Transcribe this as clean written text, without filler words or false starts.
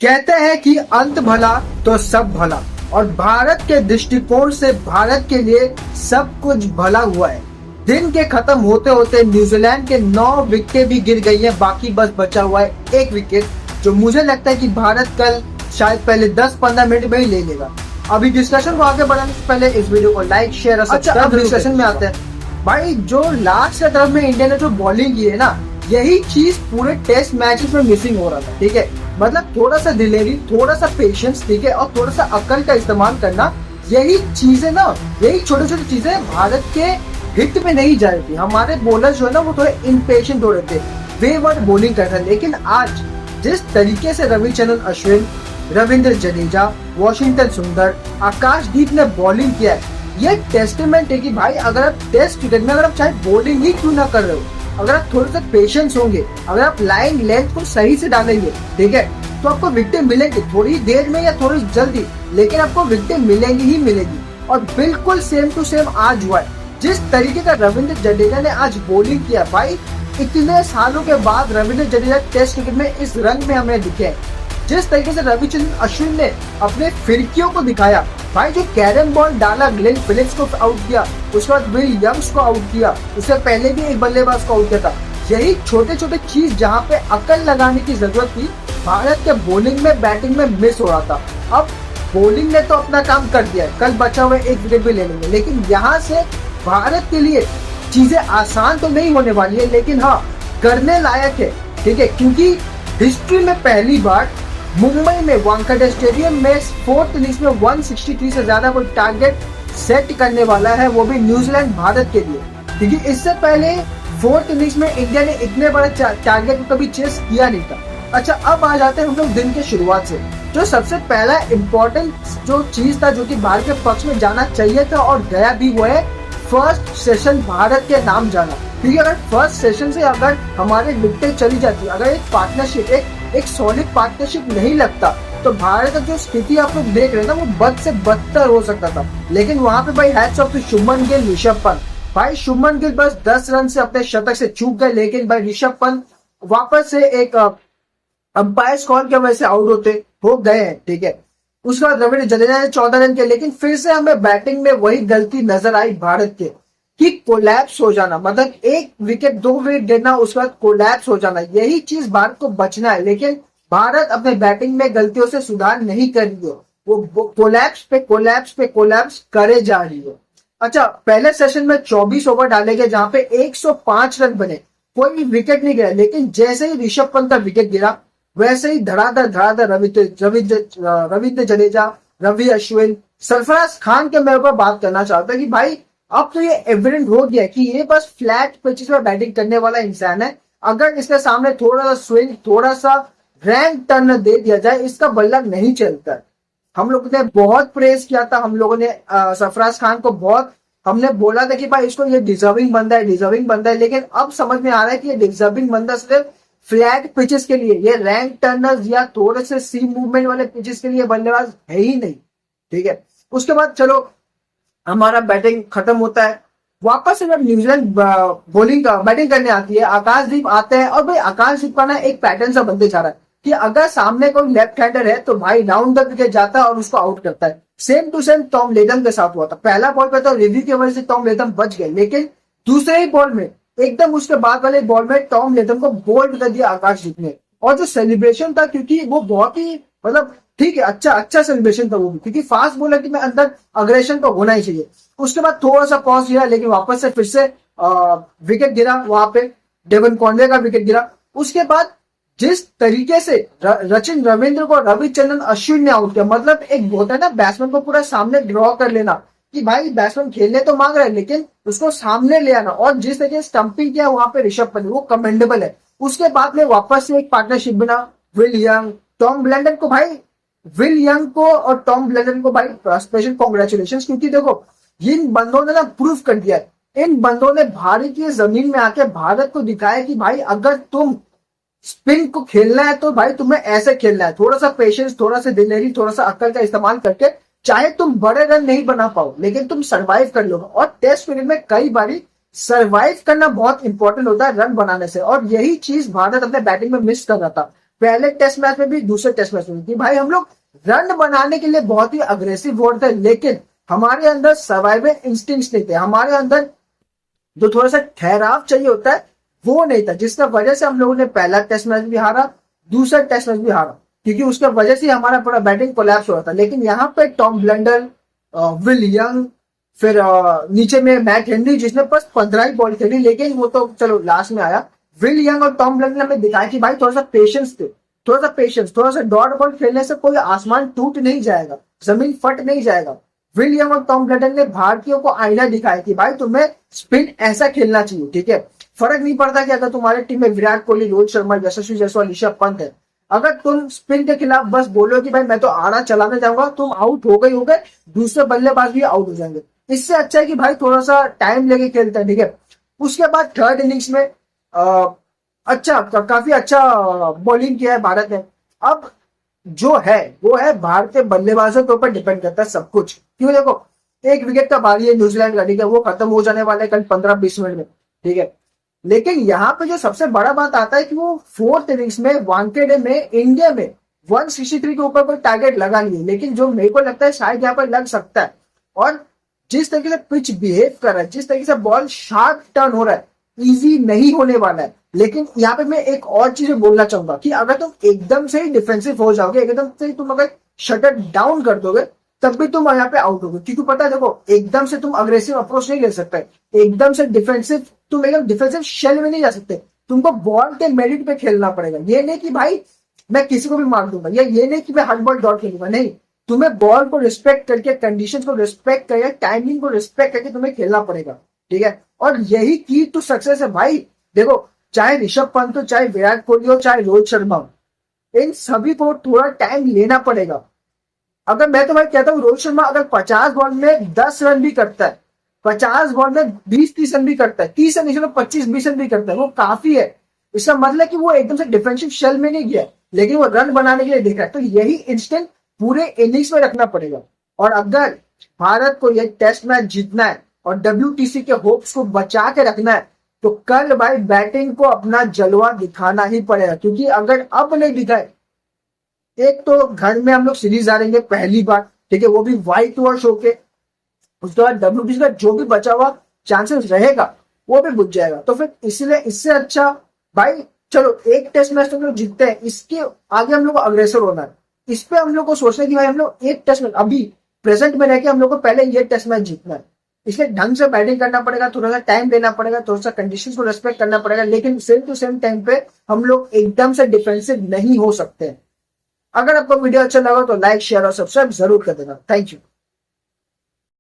कहते हैं कि अंत भला तो सब भला। और भारत के दृष्टिकोण से भारत के लिए सब कुछ भला हुआ है। दिन के खत्म होते होते न्यूजीलैंड के 9 विकेटें भी गिर गई हैं, बाकी बस बचा हुआ है 1 विकेट, जो मुझे लगता है कि भारत कल शायद पहले 10-15 मिनट में ही ले लेगा। अभी डिस्कशन को आगे बढ़ाने से पहले इस वीडियो को लाइक, शेयर और सब्सक्राइब। डिस्कशन में आते हैं भाई, जो लास्ट के तरफ में इंडिया ने जो बॉलिंग की है ना, यही चीज पूरे टेस्ट मैचेस में मिसिंग हो रहा था। ठीक है, मतलब थोड़ा सा दिलेरी, थोड़ा सा पेशेंस, ठीक है, और थोड़ा सा अक्ल का इस्तेमाल करना, यही चीजें ना, यही छोटी छोटी चीजें भारत के हिट में नहीं जा रही थी। हमारे बॉलर जो है ना, वो थोड़े इम्पेशेंट हो रहे थे, बेवर्ड बॉलिंग कर रहे थे। लेकिन आज जिस तरीके से रविचंद्रन अश्विन, रविंद्र जडेजा, वॉशिंगटन सुंदर, आकाशदीप ने बॉलिंग किया है, ये टेस्टमेंट है कि भाई अगर आप टेस्ट क्रिकेट में अगर आप चाहे बॉलिंग ही क्यों ना कर रहे हो, अगर आप थोड़े से पेशेंस होंगे, अगर आप लाइन लेंथ को सही से डालेंगे, ठीक है, तो आपको विकेट मिलेंगे, थोड़ी देर में या थोड़ी जल्दी, लेकिन आपको विकेट मिलेंगी ही मिलेगी। और बिल्कुल सेम टू सेम आज हुआ है। जिस तरीके का रविंद्र जडेजा ने आज बॉलिंग किया, भाई इतने सालों के बाद रविंद्र जडेजा टेस्ट क्रिकेट में इस रंग में हमें दिखे हैं। जिस तरीके से रविचंद्रन अश्विन ने अपने फिरकियों को दिखाया, भाई जो कैरम बॉल डाला, ग्लेन फिलिप्स को आउट किया, उसके बाद विल यंग्स को आउट किया, उससे पहले भी एक बल्लेबाज को आउट किया था। यही छोटे छोटे चीज जहाँ पे अकल लगाने की जरूरत थी, भारत के बॉलिंग में, बैटिंग में मिस हो रहा था। अब बॉलिंग ने तो अपना काम कर दिया है, कल बचा हुआ 1 विकेट भी ले लेंगे, लेकिन यहाँ से भारत के लिए चीजें आसान तो नहीं होने वाली है, लेकिन हाँ करने लायक है। ठीक है, क्योंकि हिस्ट्री में पहली बार मुंबई में वानखेड़े स्टेडियम में 4th इनिंग्स में 163 से ज्यादा कोई टारगेट सेट करने वाला है, वो भी न्यूजीलैंड भारत के लिए। क्योंकि इससे पहले 4th इनिंग्स में इंडिया ने इतने बड़े टारगेट को कभी चेस किया नहीं था। अच्छा, अब आ जाते हैं हम लोग दिन के शुरुआत से। जो सबसे पहला इम्पोर्टेंट जो चीज था, जो कि भारत के पक्ष में जाना चाहिए था और गया भी, वो है फर्स्ट सेशन भारत के नाम जाना। क्योंकि अगर फर्स्ट सेशन से अगर हमारे विकेट चली जाती, अगर एक पार्टनरशिप, एक सॉलिड पार्टनरशिप नहीं लगता, तो भारत का जो स्थिति आप लोग देख रहे हैं ना, वो बद से बदतर हो सकता था। लेकिन वहां पे भाई hats off to Shubman Gill, Rishabh Pant. भाई शुभमन गिल बस 10 रन से अपने शतक से चूक गए, लेकिन भाई ऋषभ पंत वापस से एक अंपायर कॉल की वजह से आउट हो गए हैं। ठीक है, उसके बाद रविंद्र जडेजा ने 14 रन किए, लेकिन फिर से हमें बैटिंग में वही गलती नजर आई भारत के, कि कोलैप्स हो जाना, मतलब 1 विकेट 2 विकेट गिरना, उसके बाद कोलैप्स हो जाना, यही चीज भारत को बचना है। लेकिन भारत अपने बैटिंग में गलतियों से सुधार नहीं कर रही है, वो कोलैप्स पे कोलैप्स पे कोलैप्स करे जा रही है। अच्छा, पहले सेशन में 24 ओवर डाले गए, जहां पे 105 रन बने, कोई विकेट नहीं गिरा, लेकिन जैसे ही ऋषभ पंत का विकेट गिरा, वैसे ही धड़ाधड़ रविंद्र जडेजा, रवि अश्विन, सरफराज खान के मेरे को बात करना चाहता है कि भाई अब तो ये एविडेंट हो गया कि ये बस फ्लैट पिचेस पर बैटिंग करने वाला इंसान है। अगर इसके सामने थोड़ा सा स्विंग, थोड़ा सा रैंक टर्न दे दिया जाए, इसका बल्ला नहीं चलता। हम लोगों ने बहुत प्रेस किया था, हम लोगों ने सरफराज खान को बहुत, हमने बोला था कि भाई इसको ये डिजर्विंग बंदा है, लेकिन अब समझ में आ रहा है कि ये डिजर्विंग बंदा सिर्फ फ्लैट पिचेस के लिए, ये रैंक टर्नर्स या थोड़े से सी मूवमेंट वाले पिचेस के लिए बल्लेबाज है ही नहीं। ठीक है, उसके बाद चलो हमारा बैटिंग खत्म होता है, वापस से जब न्यूजीलैंड बैटिंग करने आती है, आकाशदीप आते हैं, और भाई आकाशदीप का ना एक पैटर्न सा बनते जा रहा है कि अगर सामने कोई लेफ्ट हैंडर है तो भाई राउंड द विकेट जाता है और उसको आउट करता है। Same to same Tom Latham के साथ हुआ था। पहला बॉल पे तो रिव्यू की वजह से टॉम लेथम बच गए, लेकिन दूसरे ही बॉल में, एकदम उसके बाद वाले बॉल में टॉम लेथम को बोल्ड कर दिया आकाशदीप ने। और जो सेलिब्रेशन था, क्योंकि वो बहुत ही, मतलब ठीक है, अच्छा सेलिब्रेशन था वो भी, क्योंकि फास्ट बॉलर के में अंदर अग्रेशन तो होना ही चाहिए। उसके बाद थोड़ा सा पॉज गिरा, लेकिन वापस से फिर से विकेट गिरा, वहां पे डेवन कॉनवे का विकेट गिरा। उसके बाद जिस तरीके से सचिन रविंद्र को रविचंद्रन अश्विन ने आउट किया, मतलब एक होता है ना बैट्समैन को पूरा सामने ड्रॉ कर लेना, कि भाई बैट्समैन खेलने तो मांग रहा है, लेकिन उसको सामने ले आना, और जिस तरीके से स्टंपिंग किया वहां पे ऋषभ पंत, वो कमेंडेबल है। उसके बाद में वापस से एक पार्टनरशिप बना, विल यंग, टॉम ब्लेंडन को, भाई विल यंग को और टॉम ब्लेंडन को भाई स्पेशल कॉन्ग्रेचुलेशंस, क्योंकि देखो इन बंदों ने ना प्रूव कर दिया है। इन बंदों ने भारतीय जमीन में आके भारत को दिखाया कि भाई अगर तुम स्पिन को खेलना है तो भाई तुम्हें ऐसे खेलना है, थोड़ा सा पेशेंस, थोड़ा सा दिलेरी, थोड़ा सा अक्ल का इस्तेमाल करके, चाहे तुम बड़े रन नहीं बना पाओ, लेकिन तुम सरवाइव कर लो। और टेस्ट क्रिकेट में कई बारी सरवाइव करना बहुत इंपॉर्टेंट होता है रन बनाने से, और यही चीज भारत अपने बैटिंग में मिस कर रहा था। पहले टेस्ट मैच में भी दूसरे टेस्ट मैच में भी, भाई हम लोग रन बनाने के लिए बहुत ही अग्रेसिव होते थे, लेकिन हमारे अंदर सर्वाइवल इंस्टिंक्ट्स नहीं थे, हमारे अंदर जो थोड़ा सा ठहराव चाहिए होता है वो नहीं था, जिसका वजह से हम लोगों ने पहला टेस्ट मैच भी हारा, दूसरा टेस्ट मैच भी हारा, क्योंकि उसके वजह से हमारा पूरा बैटिंग कोलैप्स हो रहा था। लेकिन यहाँ पे टॉम ब्लंडर, विल यंग, फिर नीचे में मैट हेनरी जिसने बस 15 ही बॉल खेली, लेकिन वो तो चलो लास्ट में आया। विल यंग और टॉम ब्लंडर ने हमें दिखाया कि भाई थोड़ा सा पेशेंस थे, थोड़ा सा पेशेंस, थोड़ा सा डॉट बॉल खेलने से कोई आसमान टूट नहीं जाएगा, जमीन फट नहीं जाएगा। विल यंग और टॉम ब्लंडर ने भारतीयों को आईना दिखाया कि भाई तुम्हें स्पिन ऐसा खेलना चाहिए, ठीक है। फर्क नहीं पड़ता कि अगर तुम्हारी टीम में विराट कोहली, रोहित शर्मा, यशस्वी जायसवाल, ऋषभ पंत है, अगर तुम स्पिन के खिलाफ बस बोलो कि भाई मैं तो आड़ा चलाने जाऊंगा, तुम आउट हो गए, दूसरे बल्लेबाज भी आउट हो जाएंगे। इससे अच्छा है कि भाई थोड़ा सा टाइम लेके खेलते हैं, ठीक है। उसके बाद थर्ड इनिंग्स में काफी अच्छा बॉलिंग किया है भारत ने। अब जो है वो है भारतीय बल्लेबाजों के ऊपर डिपेंड करता है सब कुछ, क्यों देखो एक विकेट का बारी है न्यूजीलैंड का, ठीक है, वो खत्म हो जाने वाला है कल 15-20 मिनट में, ठीक है। लेकिन यहाँ पे जो सबसे बड़ा बात आता है कि वो फोर्थ इनिंग्स में वानखेड़े में इंडिया में 163 के ऊपर कोई टारगेट लगा नहीं है, लेकिन जो मेरे को लगता है शायद यहाँ पर लग सकता है। और जिस तरीके से पिच बिहेव कर रहा है, जिस तरीके से बॉल शार्प टर्न हो रहा है, इजी नहीं होने वाला है। लेकिन यहाँ पे मैं एक और चीज बोलना चाहूंगा कि अगर तुम एकदम से ही डिफेंसिव हो जाओगे, एकदम से तुम अगर शटर डाउन कर दोगे, तब भी तुम यहाँ पे आउट होगे, क्योंकि पता है देखो एकदम से तुम अग्रेसिव अप्रोच नहीं ले सकते, एकदम से डिफेंसिव, तुम एकदम डिफेंसिव शेल में नहीं जा सकते, तुमको बॉल के मेरिट पे खेलना पड़ेगा। ये नहीं कि भाई मैं किसी को भी मार दूंगा, या ये नहीं कि मैं हर बॉल डॉट खेलूंगा, नहीं, तुम्हें बॉल को रिस्पेक्ट करके, कंडीशन को रिस्पेक्ट करके, टाइमिंग को रिस्पेक्ट करके तुम्हें खेलना पड़ेगा, ठीक है। और यही की टू सक्सेस है भाई। देखो चाहे ऋषभ पंत हो, चाहे विराट कोहली हो, चाहे रोहित शर्मा हो, इन सभी को थोड़ा टाइम लेना पड़ेगा। अगर मैं तो भाई कहता हूँ रोहित शर्मा अगर 50 बॉल में 10 रन भी करता है, 50 बॉल में 20-30 रन भी करता है, 30 रन नहीं 25-20 रन भी करता है, वो काफी है। इसका मतलब कि वो एकदम से डिफेंसिव शेल में नहीं गया, लेकिन वो रन बनाने के लिए देख रहा है। तो यही इंस्टेंट पूरे इनिंग्स में रखना पड़ेगा। और अगर भारत को यह टेस्ट मैच जीतना है और WTC के होप्स को बचा के रखना है, तो कल भाई बैटिंग को अपना जलवा दिखाना ही पड़ेगा, क्योंकि अगर अब नहीं दिखाए, एक तो घर में हम लोग सीरीज हारेंगे पहली बार, ठीक है, वो भी व्हाइट वॉश होके, उसके बाद WTC का जो भी बचा हुआ चांसेस रहेगा वो भी बुझ जाएगा। तो फिर इसलिए इससे अच्छा भाई चलो एक टेस्ट मैच तो हम लोग जीतते हैं, इसके आगे हम लोग को अग्रेसर होना है, इस पे हम लोग को सोचना है कि भाई हम लोग एक टेस्ट मैच अभी प्रेजेंट में रहकर हम लोग को पहले ये टेस्ट मैच जीतना है। इसलिए ढंग से बैटिंग करना पड़ेगा, थोड़ा सा टाइम देना पड़ेगा, थोड़ा सा कंडीशंस को रेस्पेक्ट करना पड़ेगा, लेकिन सेम टू सेम टाइम पे हम लोग एकदम से डिफेंसिव नहीं हो सकते। अगर आपको वीडियो अच्छा लगा तो लाइक, शेयर और सब्सक्राइब जरूर कर देना। Thank you.